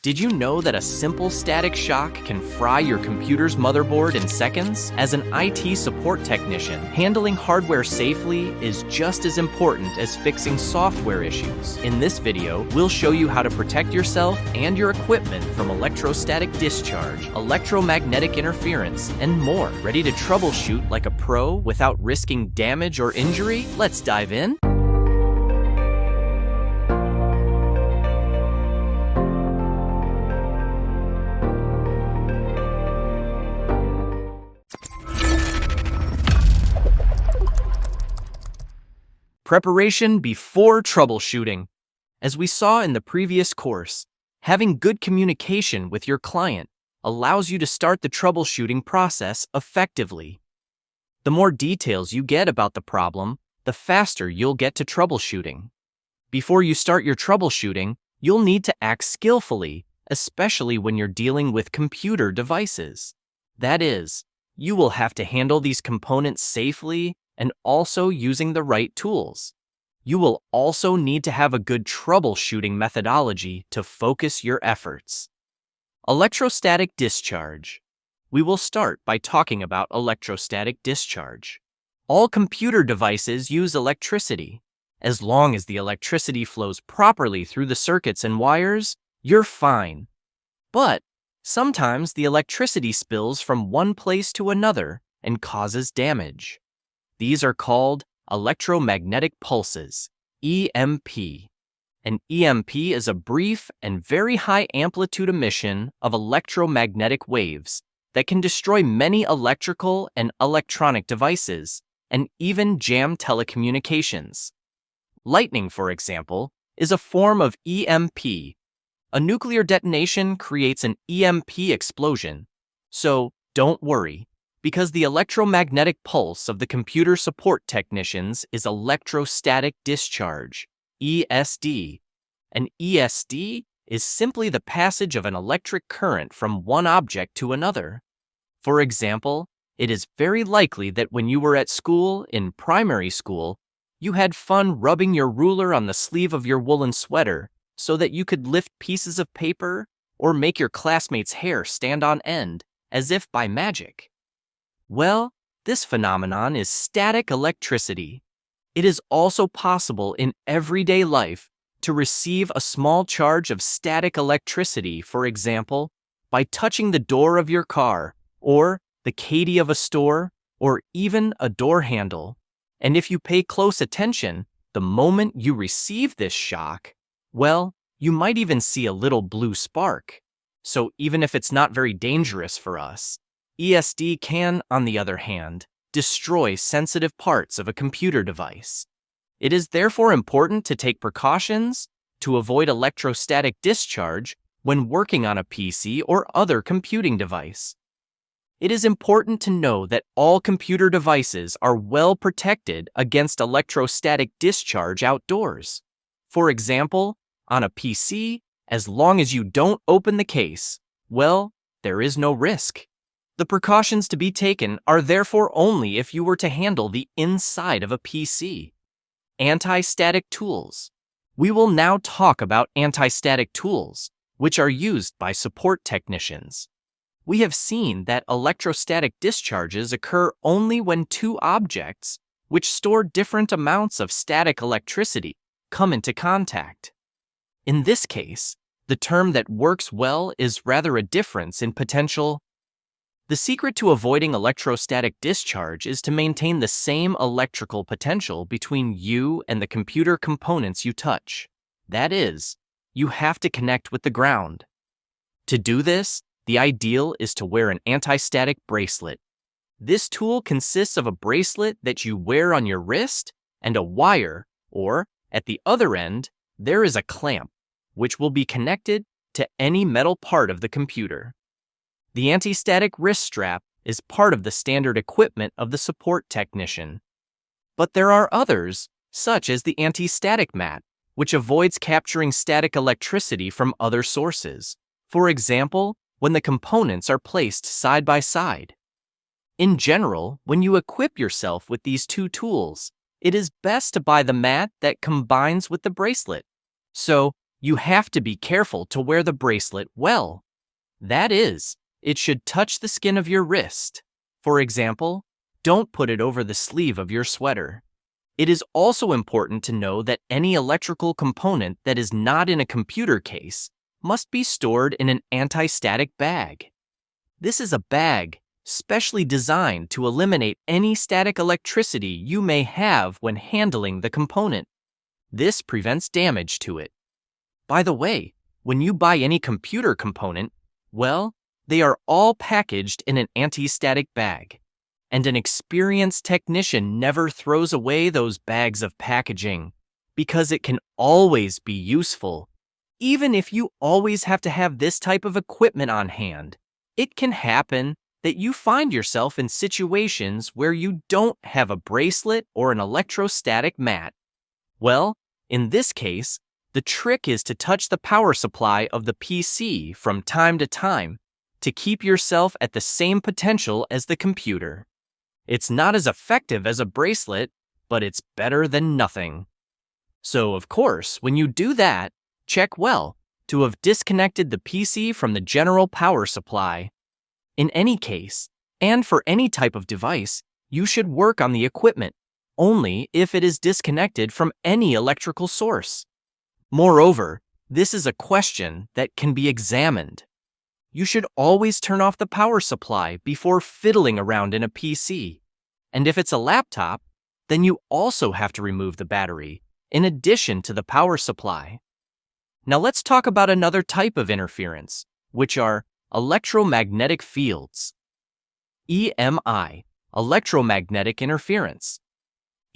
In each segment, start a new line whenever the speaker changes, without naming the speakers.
Did you know that a simple static shock can fry your computer's motherboard in seconds? As an IT support technician, handling hardware safely is just as important as fixing software issues. In this video, we'll show you how to protect yourself and your equipment from electrostatic discharge, electromagnetic interference, and more. Ready to troubleshoot like a pro without risking damage or injury? Let's dive in. Preparation before troubleshooting. As we saw in the previous course, having good communication with your client allows you to start the troubleshooting process effectively. The more details you get about the problem, the faster you'll get to troubleshooting. Before you start your troubleshooting, you'll need to act skillfully, especially when you're dealing with computer devices. That is, you will have to handle these components safely and also using the right tools. You will also need to have a good troubleshooting methodology to focus your efforts. Electrostatic discharge. We will start by talking about electrostatic discharge. All computer devices use electricity. As long as the electricity flows properly through the circuits and wires, you're fine. But sometimes the electricity spills from one place to another and causes damage. These are called electromagnetic pulses, EMP. An EMP is a brief and very high amplitude emission of electromagnetic waves that can destroy many electrical and electronic devices and even jam telecommunications. Lightning, for example, is a form of EMP. A nuclear detonation creates an EMP explosion, so don't worry, because the electromagnetic pulse of the computer support technicians is electrostatic discharge, ESD. An ESD is simply the passage of an electric current from one object to another. For example, it is very likely that when you were at school, in primary school, you had fun rubbing your ruler on the sleeve of your woolen sweater so that you could lift pieces of paper or make your classmates' hair stand on end as if by magic. Well, this phenomenon is static electricity. It is also possible in everyday life to receive a small charge of static electricity, for example, by touching the door of your car, or the caddy of a store, or even a door handle. And if you pay close attention, the moment you receive this shock, well, you might even see a little blue spark. So even if it's not very dangerous for us, ESD can, on the other hand, destroy sensitive parts of a computer device. It is therefore important to take precautions to avoid electrostatic discharge when working on a PC or other computing device. It is important to know that all computer devices are well protected against electrostatic discharge outdoors. For example, on a PC, as long as you don't open the case, well, there is no risk. The precautions to be taken are therefore only if you were to handle the inside of a PC. Anti-static tools. We will now talk about anti-static tools, which are used by support technicians. We have seen that electrostatic discharges occur only when two objects, which store different amounts of static electricity, come into contact. In this case, the term that works well is rather a difference in potential. The secret to avoiding electrostatic discharge is to maintain the same electrical potential between you and the computer components you touch. That is, you have to connect with the ground. To do this, the ideal is to wear an anti-static bracelet. This tool consists of a bracelet that you wear on your wrist and a wire, or, at the other end, there is a clamp, which will be connected to any metal part of the computer. The anti-static wrist strap is part of the standard equipment of the support technician. But there are others, such as the anti-static mat, which avoids capturing static electricity from other sources. For example, when the components are placed side by side. In general, when you equip yourself with these two tools, it is best to buy the mat that combines with the bracelet. So, you have to be careful to wear the bracelet well. That is, it should touch the skin of your wrist. For example, don't put it over the sleeve of your sweater. It is also important to know that any electrical component that is not in a computer case must be stored in an anti-static bag. This is a bag specially designed to eliminate any static electricity you may have when handling the component. This prevents damage to it. By the way, when you buy any computer component, well, they are all packaged in an anti-static bag. And an experienced technician never throws away those bags of packaging because it can always be useful. Even if you always have to have this type of equipment on hand, it can happen that you find yourself in situations where you don't have a bracelet or an electrostatic mat. Well, in this case, the trick is to touch the power supply of the PC from time to time to keep yourself at the same potential as the computer. It's not as effective as a bracelet, but it's better than nothing. So, of course, when you do that, check well to have disconnected the PC from the general power supply. In any case, and for any type of device, you should work on the equipment only if it is disconnected from any electrical source. Moreover, this is a question that can be examined. You should always turn off the power supply before fiddling around in a PC. And if it's a laptop, then you also have to remove the battery, in addition to the power supply. Now let's talk about another type of interference, which are electromagnetic fields. EMI, electromagnetic interference.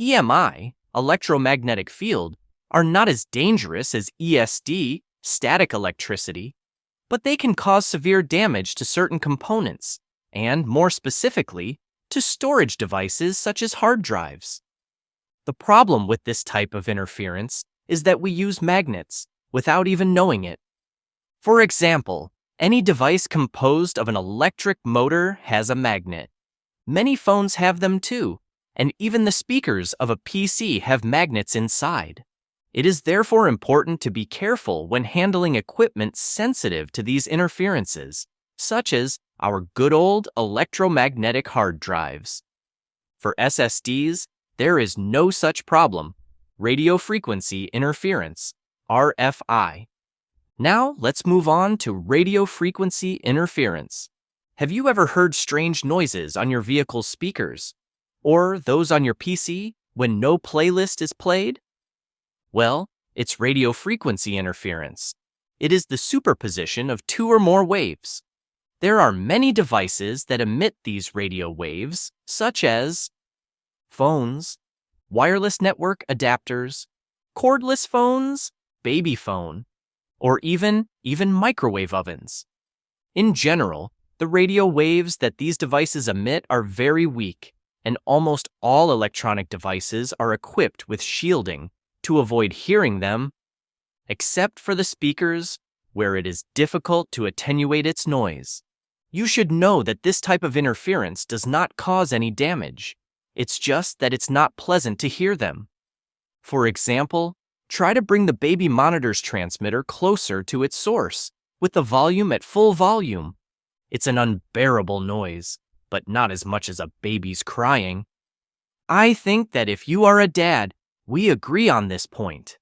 EMI, electromagnetic field, are not as dangerous as ESD, static electricity, but they can cause severe damage to certain components, and more specifically, to storage devices such as hard drives. The problem with this type of interference is that we use magnets without even knowing it. For example, any device composed of an electric motor has a magnet. Many phones have them too, and even the speakers of a PC have magnets inside. It is therefore important to be careful when handling equipment sensitive to these interferences, such as our good old electromagnetic hard drives. For SSDs, there is no such problem, radio frequency interference, RFI. Now let's move on to radio frequency interference. Have you ever heard strange noises on your vehicle's speakers? Or those on your PC when no playlist is played? Well, it's radio frequency interference. It is the superposition of two or more waves. There are many devices that emit these radio waves, such as phones, wireless network adapters, cordless phones, baby phone, or even microwave ovens. In general, the radio waves that these devices emit are very weak, and almost all electronic devices are equipped with shielding to avoid hearing them, except for the speakers, where it is difficult to attenuate its noise. You should know that this type of interference does not cause any damage. It's just that it's not pleasant to hear them. For example, try to bring the baby monitor's transmitter closer to its source, with the volume at full volume. It's an unbearable noise, but not as much as a baby's crying. I think that if you are a dad, we agree on this point.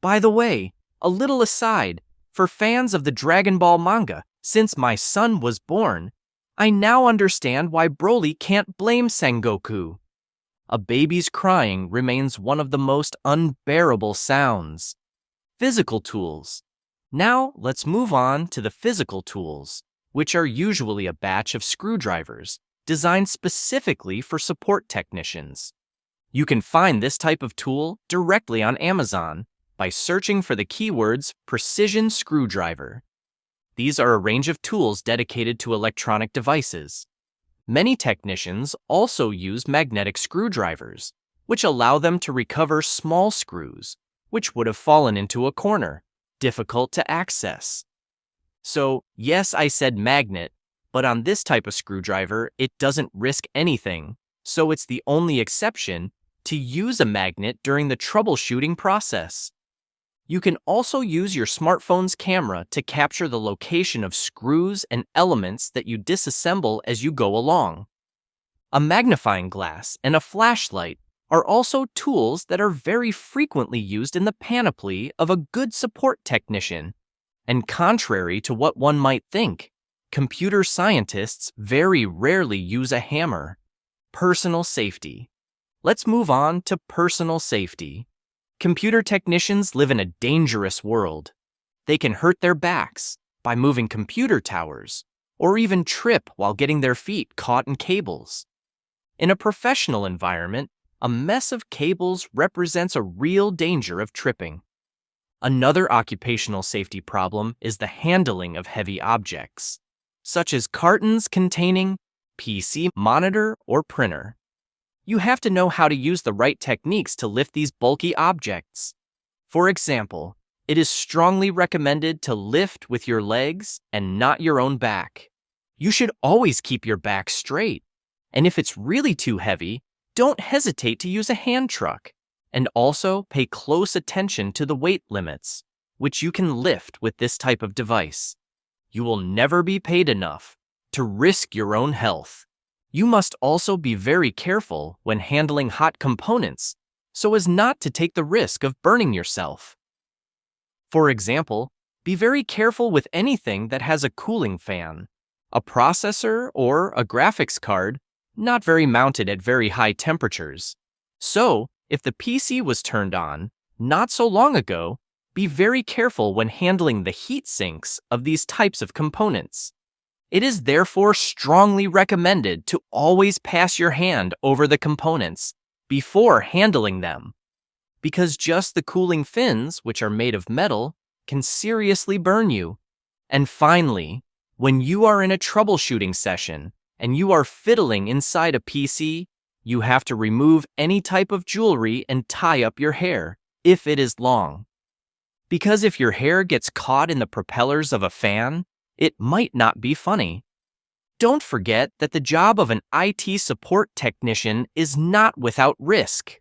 By the way, a little aside, for fans of the Dragon Ball manga, since my son was born, I now understand why Broly can't blame Sengoku. A baby's crying remains one of the most unbearable sounds. Physical tools. Now let's move on to the physical tools, which are usually a batch of screwdrivers designed specifically for support technicians. You can find this type of tool directly on Amazon by searching for the keywords precision screwdriver. These are a range of tools dedicated to electronic devices. Many technicians also use magnetic screwdrivers, which allow them to recover small screws, which would have fallen into a corner, difficult to access. So, yes, I said magnet, but on this type of screwdriver, it doesn't risk anything, so it's the only exception to use a magnet during the troubleshooting process. You can also use your smartphone's camera to capture the location of screws and elements that you disassemble as you go along. A magnifying glass and a flashlight are also tools that are very frequently used in the panoply of a good support technician. And contrary to what one might think, computer scientists very rarely use a hammer. Personal safety. Let's move on to personal safety. Computer technicians live in a dangerous world. They can hurt their backs by moving computer towers, or even trip while getting their feet caught in cables. In a professional environment, a mess of cables represents a real danger of tripping. Another occupational safety problem is the handling of heavy objects, such as cartons containing PC, monitor, or printer. You have to know how to use the right techniques to lift these bulky objects. For example, it is strongly recommended to lift with your legs and not your own back. You should always keep your back straight. And if it's really too heavy, don't hesitate to use a hand truck. And also pay close attention to the weight limits, which you can lift with this type of device. You will never be paid enough to risk your own health. You must also be very careful when handling hot components so as not to take the risk of burning yourself. For example, be very careful with anything that has a cooling fan, a processor, or a graphics card not very mounted at very high temperatures. So, if the PC was turned on not so long ago, be very careful when handling the heat sinks of these types of components. It is therefore strongly recommended to always pass your hand over the components before handling them, because just the cooling fins, which are made of metal, can seriously burn you. And finally, when you are in a troubleshooting session and you are fiddling inside a PC, you have to remove any type of jewelry and tie up your hair, if it is long. Because if your hair gets caught in the propellers of a fan, it might not be funny. Don't forget that the job of an IT support technician is not without risk.